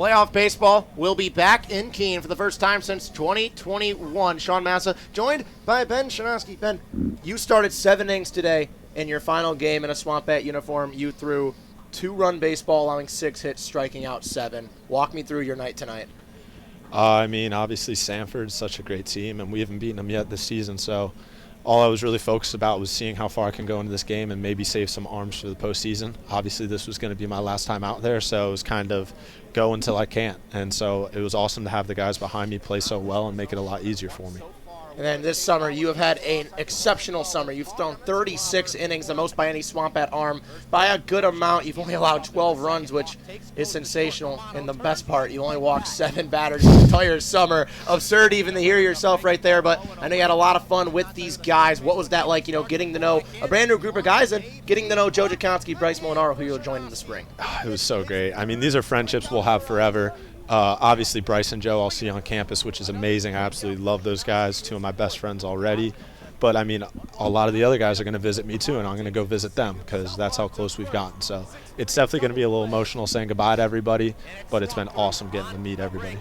Playoff baseball will be back in Keene for the first time since 2021. Sean Massa joined by Ben Shenosky. Ben, you started 7 innings today in your final game in a Swamp Bat uniform. You threw 2-run baseball, allowing 6 hits, striking out 7. Walk me through your night tonight. Obviously Sanford's such a great team, and we haven't beaten them yet this season, so all I was really focused about was seeing how far I can go into this game and maybe save some arms for the postseason. Obviously, this was going to be my last time out there, so it was kind of go until I can't. And so it was awesome to have the guys behind me play so well and make it a lot easier for me. And then this summer, you have had an exceptional summer. You've thrown 36 innings, the most by any Swamp Bat arm, by a good amount. You've only allowed 12 runs, which is sensational. And the best part, you only walked 7 batters the entire summer. Absurd even to hear yourself right there, but I know you had a lot of fun with these guys. What was that like, getting to know a brand new group of guys and getting to know Joe Jakonski, Bryce Molinaro, who you'll join in the spring? It was so great. These are friendships we'll have forever. Obviously, Bryce and Joe I'll see on campus, which is amazing. I absolutely love those guys, 2 of my best friends already. But, a lot of the other guys are going to visit me, too, and I'm going to go visit them because that's how close we've gotten. So it's definitely going to be a little emotional saying goodbye to everybody, but it's been awesome getting to meet everybody.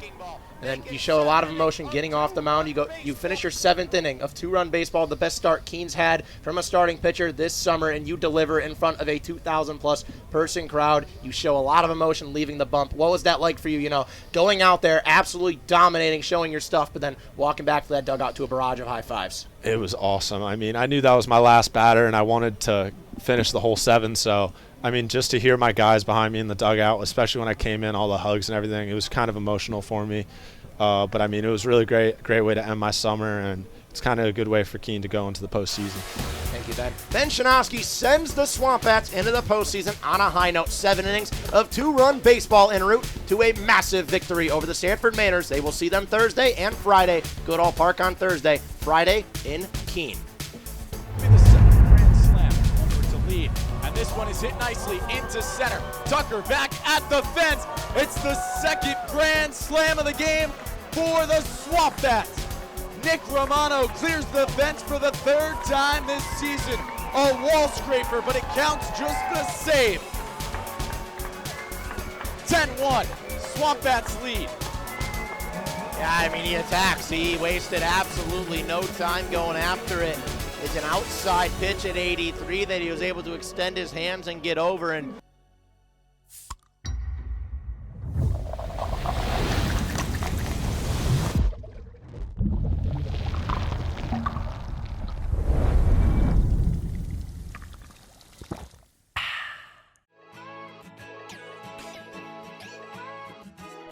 And then you show a lot of emotion getting off the mound. You finish your 7th inning of 2-run baseball, the best start Keene's had from a starting pitcher this summer, and you deliver in front of a 2,000-plus person crowd. You show a lot of emotion leaving the bump. What was that like for you, going out there, absolutely dominating, showing your stuff, but then walking back to that dugout to a barrage of high fives? It was awesome. I knew that was my last batter, and I wanted to finish the whole 7, so just to hear my guys behind me in the dugout, especially when I came in, all the hugs and everything, it was kind of emotional for me. But it was really great way to end my summer, and it's kind of a good way for Keene to go into the postseason. Thank you, Ben. Ben Shenosky sends the Swamp Bats into the postseason on a high note. 7 innings of 2-run baseball en route to a massive victory over the Sanford Mainers. They will see them Thursday and Friday. Goodall Park on Thursday, Friday in Keene. The second grand slam over to lead, and this one is hit nicely into center. Tucker back at the fence. It's the second grand slam of the game for the Swamp Bats. Nick Romano clears the fence for the 3rd time this season. A wall scraper, but it counts just the save. 10-1, Swamp Bats lead. Yeah, he attacks. He wasted absolutely no time going after it. It's an outside pitch at 83 that he was able to extend his hands and get over. And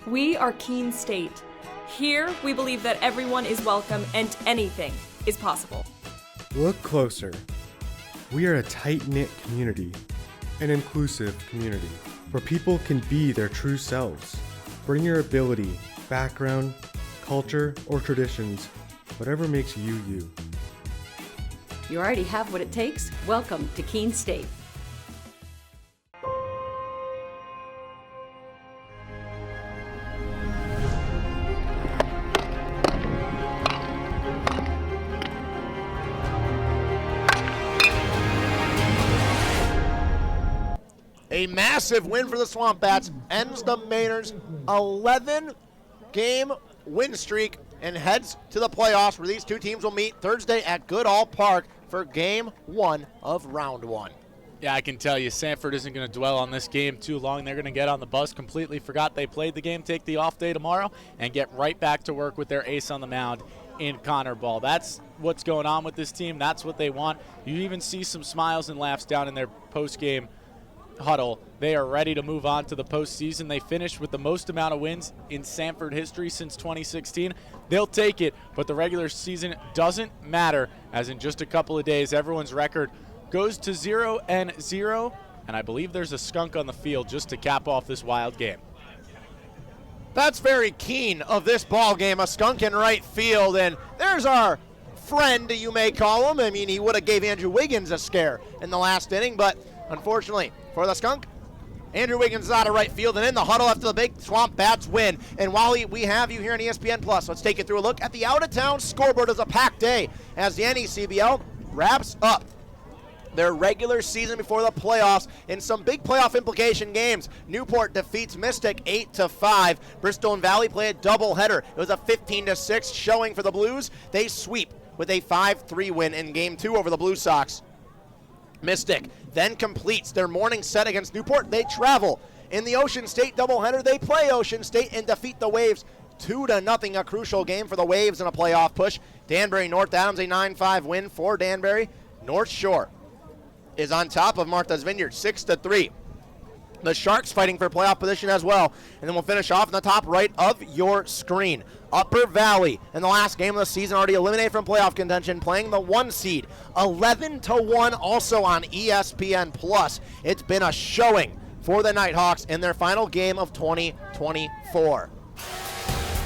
we are Keene State. Here, we believe that everyone is welcome and anything is possible. Look closer. We are a tight-knit community, an inclusive community, where people can be their true selves. Bring your ability, background, culture, or traditions, whatever makes you you. You already have what it takes. Welcome to Keene State. a massive win for the Swamp Bats ends the Mainers' 11-game win streak and heads to the playoffs, where these two teams will meet Thursday at Goodall Park for Game 1 of Round 1. Yeah, I can tell you, Sanford isn't going to dwell on this game too long. They're going to get on the bus, completely forgot they played the game, take the off day tomorrow, and get right back to work with their ace on the mound in Connor Ball. That's what's going on with this team. That's what they want. You even see some smiles and laughs down in their post-game huddle. They are ready to move on to the postseason. They finished with the most amount of wins in Sanford history since 2016. They'll take it, but the regular season doesn't matter, as in just a couple of days, everyone's record goes to 0-0, and I believe there's a skunk on the field just to cap off this wild game. That's very Keene of this ball game, a skunk in right field, and there's our friend, you may call him. I mean, he would have gave Andrew Wiggins a scare in the last inning, but unfortunately for the skunk, Andrew Wiggins is out of right field and in the huddle after the big Swamp Bats win. And while we have you here on ESPN Plus, let's take you through a look at the out-of-town scoreboard as a packed day as the NECBL wraps up their regular season before the playoffs in some big playoff implication games. Newport defeats Mystic 8-5. Bristol and Valley play a doubleheader. It was a 15-6 showing for the Blues. They sweep with a 5-3 win in Game 2 over the Blue Sox. Mystic then completes their morning set against Newport. They travel. In the Ocean State doubleheader, they play Ocean State and defeat the Waves 2-0, a crucial game for the Waves in a playoff push. Danbury North Adams, a 9-5 win for Danbury. North Shore is on top of Martha's Vineyard, 6-3. The Sharks fighting for playoff position as well. And then we'll finish off in the top right of your screen. Upper Valley in the last game of the season, already eliminated from playoff contention, playing the 1 seed, 11-1, also on ESPN+. It's been a showing for the Nighthawks in their final game of 2024.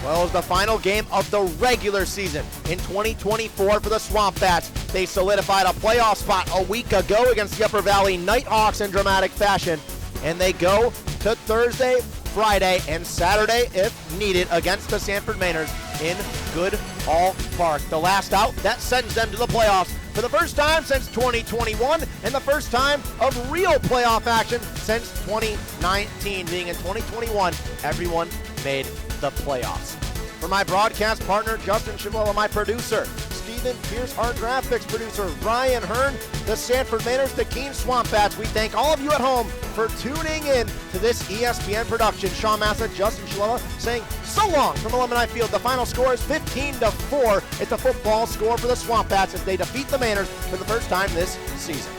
Well, it was the final game of the regular season in 2024 for the Swamp Bats. They solidified a playoff spot a week ago against the Upper Valley Nighthawks in dramatic fashion. And they go to Thursday, Friday, and Saturday, if needed, against the Sanford Mainers in Goodall Park. The last out, that sends them to the playoffs for the first time since 2021 and the first time of real playoff action since 2019. Being in 2021, everyone made the playoffs. For my broadcast partner, Justin Chivella, my producer, Stephen Pierce, our graphics producer, Ryan Hearn, the Sanford Mainers, the Keene Swamp Bats. We thank all of you at home for tuning in to this ESPN production. Sean Massa, Justin Chivella saying so long from Alumni Field. The final score is 15-4. It's a football score for the Swamp Bats as they defeat the Mainers for the first time this season.